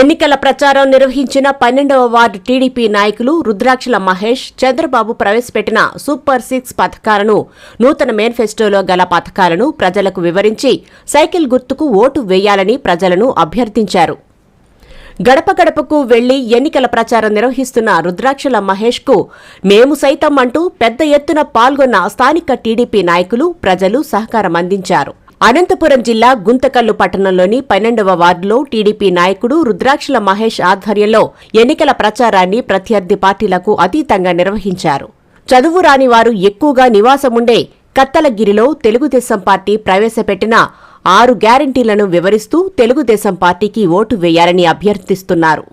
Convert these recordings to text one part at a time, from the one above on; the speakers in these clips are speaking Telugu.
ఎన్నికల ప్రచారం నిర్వహించిన 12వ వార్డు టీడీపీ నాయకులు రుద్రాక్షల మహేష్ చంద్రబాబు ప్రవేశపెట్టిన సూపర్ 6 పథకాలను, నూతన మేనిఫెస్టోలో గల పథకాలను ప్రజలకు వివరించి సైకిల్ గుర్తుకు ఓటు వేయాలని ప్రజలను అభ్యర్థించారు. గడప గడపకు వెళ్లి ఎన్నికల ప్రచారం నిర్వహిస్తున్న రుద్రాక్షల మహేష్కు మేము సైతం అంటూ పెద్ద ఎత్తున పాల్గొన్న స్థానిక టీడీపీ నాయకులు, ప్రజలు సహకారం అందించారు. అనంతపురం జిల్లా గుంతకల్లు పట్టణంలోని 12వ వార్డులో టీడీపీ నాయకుడు రుద్రాక్షల మహేష్ ఆధ్వర్యంలో ఎన్నికల ప్రచారాన్ని ప్రత్యర్థి పార్టీలకు అతీతంగా నిర్వహించారు. చదువు రాని వారు ఎక్కువగా నివాసముండే కత్తలగిరిలో తెలుగుదేశం పార్టీ ప్రవేశపెట్టిన 6 గ్యారంటీలను వివరిస్తూ తెలుగుదేశం పార్టీకి ఓటు వేయాలని అభ్యర్థిస్తున్నారు.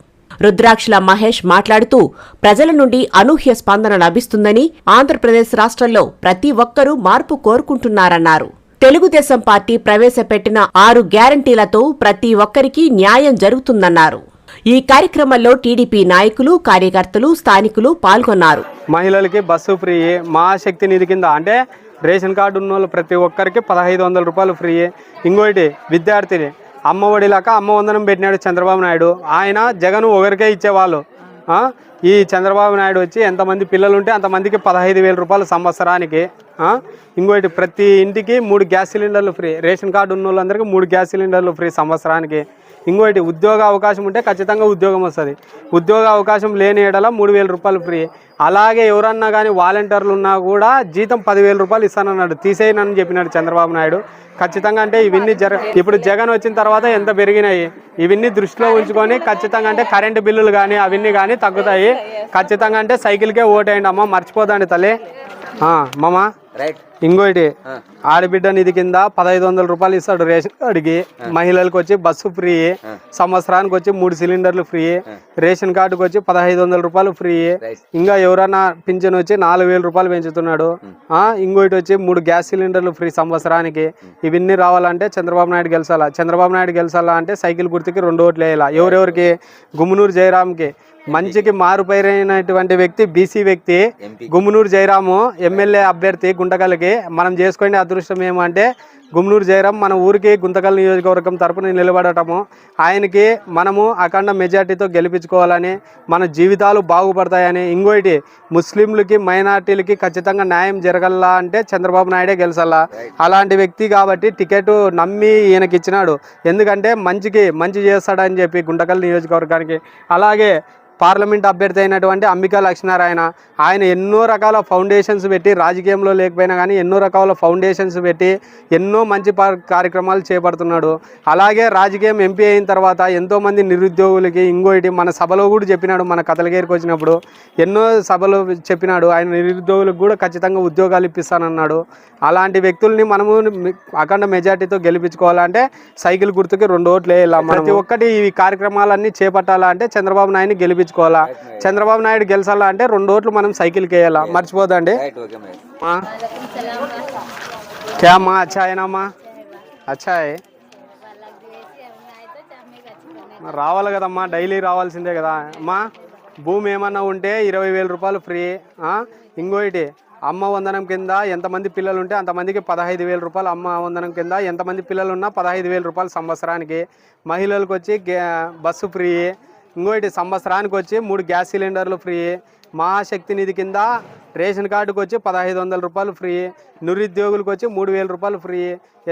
రుద్రాక్షల మహేష్ మాట్లాడుతూ ప్రజల నుండి అనూహ్య స్పందన లభిస్తుందని, ఆంధ్రప్రదేశ్ రాష్ట్రంలో ప్రతి ఒక్కరూ మార్పు కోరుకుంటున్నారన్నారు. తెలుగుదేశం పార్టీ ప్రవేశపెట్టిన 6 గ్యారంటీలతో ప్రతి ఒక్కరికి న్యాయం జరుగుతుందన్నారు. ఈ కార్యక్రమంలో టీడీపీ నాయకులు, కార్యకర్తలు, స్థానికులు పాల్గొన్నారు. మహిళలకి బస్సు ఫ్రీ, మహాశక్తి నిధి కింద అంటే రేషన్ కార్డు ఉన్న వాళ్ళు ప్రతి ఒక్కరికి 1500 రూపాయలు ఫ్రీ. ఇంకోటి విద్యార్థిని అమ్మఒడిలాక అమ్మ వందనం పెట్టినాడు చంద్రబాబు నాయుడు. ఆయన జగన్ ఒకరికే ఇచ్చేవాళ్ళు. ఈ చంద్రబాబు నాయుడు వచ్చి ఎంతమంది పిల్లలు ఉంటే అంతమందికి 15,000 రూపాయలు సంవత్సరానికి. ఇంకోటి ప్రతి ఇంటికి 3 గ్యాస్ సిలిండర్లు ఫ్రీ. రేషన్ కార్డు ఉన్న వాళ్ళందరికీ 3 గ్యాస్ సిలిండర్లు ఫ్రీ సంవత్సరానికి. ఇంకోటి ఉద్యోగ అవకాశం ఉంటే ఖచ్చితంగా ఉద్యోగం వస్తుంది. ఉద్యోగ అవకాశం లేని ఏడల 3,000 రూపాయలు ఫ్రీ. అలాగే ఎవరన్నా కానీ వాలంటీర్లు ఉన్నా కూడా జీతం 10,000 రూపాయలు ఇస్తానన్నాడు. తీసేయనని చెప్పినాడు చంద్రబాబు నాయుడు. ఖచ్చితంగా అంటే ఇవన్నీ ఇప్పుడు జగన్ వచ్చిన తర్వాత ఎంత పెరిగినాయి, ఇవన్నీ దృష్టిలో ఉంచుకొని ఖచ్చితంగా అంటే కరెంటు బిల్లులు కానీ అవన్నీ కానీ తగ్గుతాయి. ఖచ్చితంగా అంటే సైకిల్కే ఓటేయండి అమ్మ, మర్చిపోదండి తల్లి. మామ ఇంకోటి ఆడబిడ్డ నిధి కింద 1500 రూపాయలు ఇస్తాడు రేషన్ కార్డుకి. మహిళలకు వచ్చి బస్సు ఫ్రీ, సంవత్సరానికి వచ్చి 3 సిలిండర్లు ఫ్రీ, రేషన్ కార్డుకి వచ్చి 1500 రూపాయలు ఫ్రీ. ఇంకా ఎవరన్నా పింఛన్ వచ్చి 4000 రూపాయలు పెంచుతున్నాడు. ఇంకోటి వచ్చి 3 గ్యాస్ సిలిండర్లు ఫ్రీ సంవత్సరానికి. ఇవన్నీ రావాలంటే చంద్రబాబు నాయుడు గెలిచాలా. చంద్రబాబు నాయుడు గెలిచాలా అంటే సైకిల్ గుర్తుకి 2 ఓట్లు వేయాలా. ఎవరెవరికి? గుమ్మనూరు జయరాంకి, మంచికి మారుపైరైనటువంటి వ్యక్తి, బీసీ వ్యక్తి గుమ్మనూరు జయరాము ఎమ్మెల్యే అభ్యర్థి గుంతకల్కి. మనం చేసుకునే అదృష్టం ఏమంటే గుమ్మనూరు జయరాం మన ఊరికి గుంతకల్ నియోజకవర్గం తరపున నిలబడటము. ఆయనకి మనము అఖండ మెజార్టీతో గెలిపించుకోవాలని, మన జీవితాలు బాగుపడతాయని. ఇంకోటి ముస్లింలకి, మైనార్టీలకి ఖచ్చితంగా న్యాయం జరగాలా అంటే చంద్రబాబు నాయుడే గెలిచాలా. అలాంటి వ్యక్తి కాబట్టి టికెట్ నమ్మి ఈయనకి ఇచ్చినాడు. ఎందుకంటే మంచి చేస్తాడని చెప్పి గుంతకల్ నియోజకవర్గానికి. అలాగే పార్లమెంట్ అభ్యర్థి అయినటువంటి అంబికా లక్ష్మీనారాయణ, ఆయన ఎన్నో రకాల ఫౌండేషన్స్ పెట్టి, రాజకీయంలో లేకపోయినా కానీ ఎన్నో రకాల ఫౌండేషన్స్ పెట్టి ఎన్నో మంచి కార్యక్రమాలు చేపడుతున్నాడు. అలాగే రాజకీయం ఎంపీ అయిన తర్వాత ఎంతోమంది నిరుద్యోగులకి, ఇంకోటి మన సభలో కూడా చెప్పినాడు, మన కథలగేరికి వచ్చినప్పుడు ఎన్నో సభలో చెప్పినాడు, ఆయన నిరుద్యోగులకు కూడా ఖచ్చితంగా ఉద్యోగాలు ఇప్పిస్తానన్నాడు. అలాంటి వ్యక్తుల్ని మనము అఖండ మెజార్టీతో గెలిపించుకోవాలంటే సైకిల్ గుర్తుకి 2 ఓట్లు వేయాలా. ప్రతి ఒక్కటి ఈ కార్యక్రమాలన్నీ చేపట్టాలా అంటే చంద్రబాబు నాయుడిని గెలిపించుకోవాలా. చంద్రబాబు నాయుడు గెలిచాలా అంటే 2 ఓట్లు మనం సైకిల్కి వేయాలా. మర్చిపోదండి. క్యా మా అచ్చా అయినామా అచ్చా రావాలి కదమ్మా, డైలీ రావాల్సిందే కదా అమ్మా. భూమి ఏమన్నా ఉంటే 20,000 రూపాయలు ఫ్రీ. ఇంకోటి అమ్మ వందనం కింద ఎంతమంది పిల్లలు ఉంటే అంతమందికి 15,000 రూపాయలు. అమ్మ వందనం కింద ఎంతమంది పిల్లలు ఉన్నా 15,000 రూపాయలు సంవత్సరానికి. మహిళలకు వచ్చి బస్సు ఫ్రీ. ఇంకోటి సంవత్సరానికి వచ్చి 3 గ్యాస్ సిలిండర్లు ఫ్రీ. మహాశక్తి నిధి కింద రేషన్ కార్డుకు వచ్చి 1500 రూపాయలు ఫ్రీ. నిరుద్యోగులకు వచ్చి 3,000 రూపాయలు ఫ్రీ.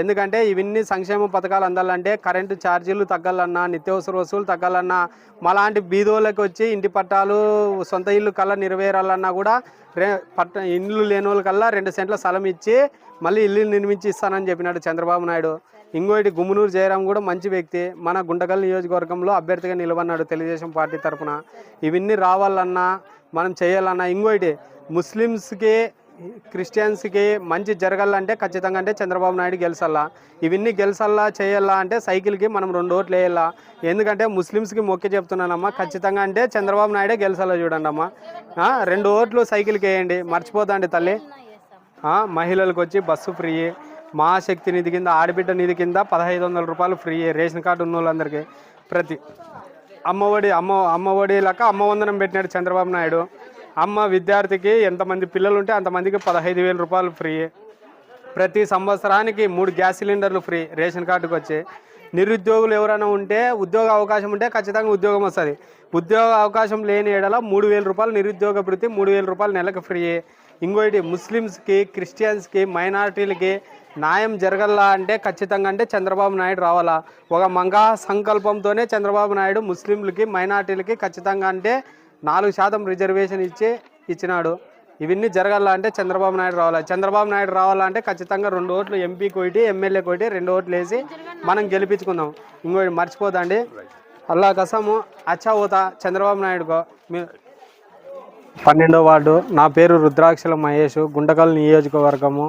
ఎందుకంటే ఇవన్నీ సంక్షేమ పథకాలు అందాలంటే కరెంటు ఛార్జీలు తగ్గాలన్నా, నిత్యావసర వస్తువులు తగ్గాలన్నా, మాలాంటి బీదోళ్ళకి వచ్చి ఇంటి పట్టాలు, సొంత ఇల్లు కల్లా నెరవేరాలన్నా కూడా ఇల్లు లేని వాళ్ళకల్లా 2 సెంట్ల స్థలం ఇచ్చి మళ్ళీ ఇల్లు నిర్మించి ఇస్తానని చెప్పినాడు చంద్రబాబు నాయుడు. ఇంకోటి గుమ్మనూరు జయరాం కూడా మంచి వ్యక్తి, మన గుంటకల్ నియోజకవర్గంలో అభ్యర్థిగా నిలబడినాడు తెలుగుదేశం పార్టీ తరఫున. ఇవన్నీ రావాలన్నా, మనం చేయాలన్నా. ఇంకోటి ముస్లిమ్స్కి, క్రిస్టియన్స్కి మంచి జరగాలంటే ఖచ్చితంగా అంటే చంద్రబాబు నాయుడు గెలిచాలా. ఇవన్నీ గెలిచాలా, చేయాలా అంటే సైకిల్కి మనం 2 ఓట్లు వేయాలా. ఎందుకంటే ముస్లిమ్స్కి మొక్కి చెప్తున్నానమ్మా, ఖచ్చితంగా అంటే చంద్రబాబు నాయుడే గెలిచాలా. చూడండి అమ్మా, 2 ఓట్లు సైకిల్కి వేయండి, మర్చిపోదండి తల్లి. మహిళలకు వచ్చి బస్సు ఫ్రీ. మహాశక్తి నిధి కింద, ఆడబిడ్డ నిధి కింద 1500 రూపాయలు ఫ్రీ రేషన్ కార్డు ఉన్న వాళ్ళందరికీ. ప్రతి అమ్మఒడి లెక్క అమ్మ వందనం పెట్టినాడు చంద్రబాబు నాయుడు. అమ్మ విద్యార్థికి ఎంతమంది పిల్లలు ఉంటే అంతమందికి 15,000 రూపాయలు ఫ్రీ. ప్రతి సంవత్సరానికి 3 గ్యాస్ సిలిండర్లు ఫ్రీ రేషన్ కార్డుకి వచ్చి. నిరుద్యోగులు ఎవరైనా ఉంటే ఉద్యోగ అవకాశం ఉంటే ఖచ్చితంగా ఉద్యోగం వస్తుంది. ఉద్యోగ అవకాశం లేని ఏడల 3,000 రూపాయలు నిరుద్యోగ భృతి, 3,000 రూపాయలు నెలకు ఫ్రీ. ఇంకోటి ముస్లిమ్స్కి, క్రిస్టియన్స్కి, మైనారిటీలకి న్యాయం జరగల్లా అంటే ఖచ్చితంగా అంటే చంద్రబాబు నాయుడు రావాలా. ఒక మంగా సంకల్పంతోనే చంద్రబాబు నాయుడు ముస్లింలకి, మైనారిటీలకి ఖచ్చితంగా అంటే 4% రిజర్వేషన్ ఇచ్చినాడు. ఇవన్నీ జరగాల అంటే చంద్రబాబు నాయుడు రావాలి. చంద్రబాబు నాయుడు రావాలంటే ఖచ్చితంగా 2 ఓట్లు ఎంపీ కోటి, ఎమ్మెల్యే కోటి, 2 ఓట్లు వేసి మనం గెలిపించుకుందాం. ఇంకోటి మర్చిపోదండి, అల్లా కసము అచ్చా పోతా చంద్రబాబు నాయుడుకో. 12వ వార్డు. నా పేరు రుద్రాక్షల మహేష్, గుంటకల్ నియోజకవర్గము.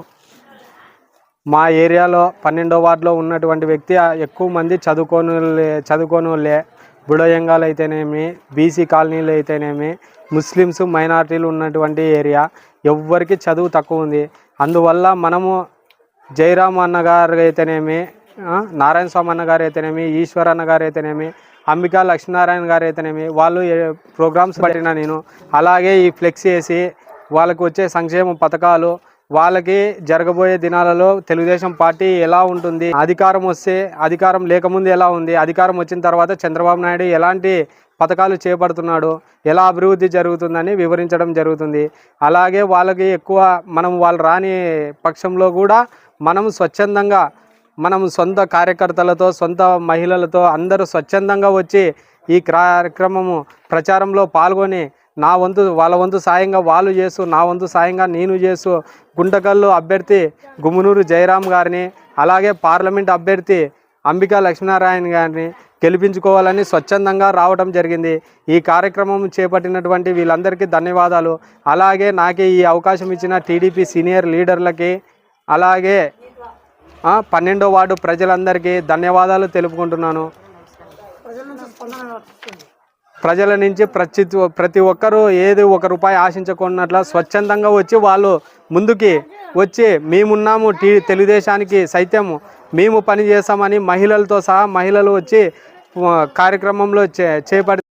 మా ఏరియాలో 12వ వార్డులో ఉన్నటువంటి వ్యక్తి ఎక్కువ మంది చదువుకోనోళ్ళే. బుడయంగాలు అయితేనేమి, బీసీ కాలనీలు అయితేనేమి, ముస్లిమ్స్, మైనారిటీలు ఉన్నటువంటి ఏరియా. ఎవ్వరికి చదువు తక్కువ ఉంది. అందువల్ల మనము జయరామ్ అన్నగారు అయితేనేమి, నారాయణ స్వామి అన్నగారు అయితేనేమి, ఈశ్వర్ అన్నగారు అయితేనేమి, అంబికా లక్ష్మీనారాయణ గారు అయితేనేమి, వాళ్ళు ప్రోగ్రామ్స్ పట్టిన నేను. అలాగే ఈ ఫ్లెక్స్ వేసి వాళ్ళకు వచ్చే సంక్షేమ పథకాలు, వాళ్ళకి జరగబోయే దినాలలో తెలుగుదేశం పార్టీ ఎలా ఉంటుంది, అధికారం వస్తే, అధికారం లేకముందు ఎలా ఉంది, అధికారం వచ్చిన తర్వాత చంద్రబాబు నాయుడు ఎలాంటి పథకాలు చేపడుతున్నాడు, ఎలా అభివృద్ధి జరుగుతుందని వివరించడం జరుగుతుంది. అలాగే వాళ్ళకి ఎక్కువ వాళ్ళు రాని పక్షంలో కూడా మనం స్వచ్ఛందంగా, మనం సొంత కార్యకర్తలతో, సొంత మహిళలతో అందరూ స్వచ్ఛందంగా వచ్చి ఈ కార్యక్రమము ప్రచారంలో పాల్గొని నా వంతు, వాళ్ళ వంతు సాయంగా వాళ్ళు చేస్తూ, నా వంతు సాయంగా నేను చేస్తూ, గుంటకల్లు అభ్యర్థి గుమ్మనూరు జయరామ్ గారిని, అలాగే పార్లమెంట్ అభ్యర్థి అంబికా లక్ష్మీనారాయణ గారిని గెలిపించుకోవాలని స్వచ్ఛందంగా రావడం జరిగింది. ఈ కార్యక్రమం చేపట్టినటువంటి వీళ్ళందరికీ ధన్యవాదాలు. అలాగే నాకు ఈ అవకాశం ఇచ్చిన టీడీపీ సీనియర్ లీడర్లకి, అలాగే 12వ వార్డు ప్రజలందరికీ ధన్యవాదాలు తెలుపుకుంటున్నాను. ప్రజల నుంచి ప్రతి ఒక్కరూ ఏది ₹1 ఆశించకున్నట్ల స్వచ్ఛందంగా వచ్చి వాళ్ళు ముందుకి వచ్చి మేమున్నాము, తెలుగుదేశానికి సైతం మేము పని చేస్తామని మహిళలతో సహా మహిళలు వచ్చి కార్యక్రమంలో చేపట్టి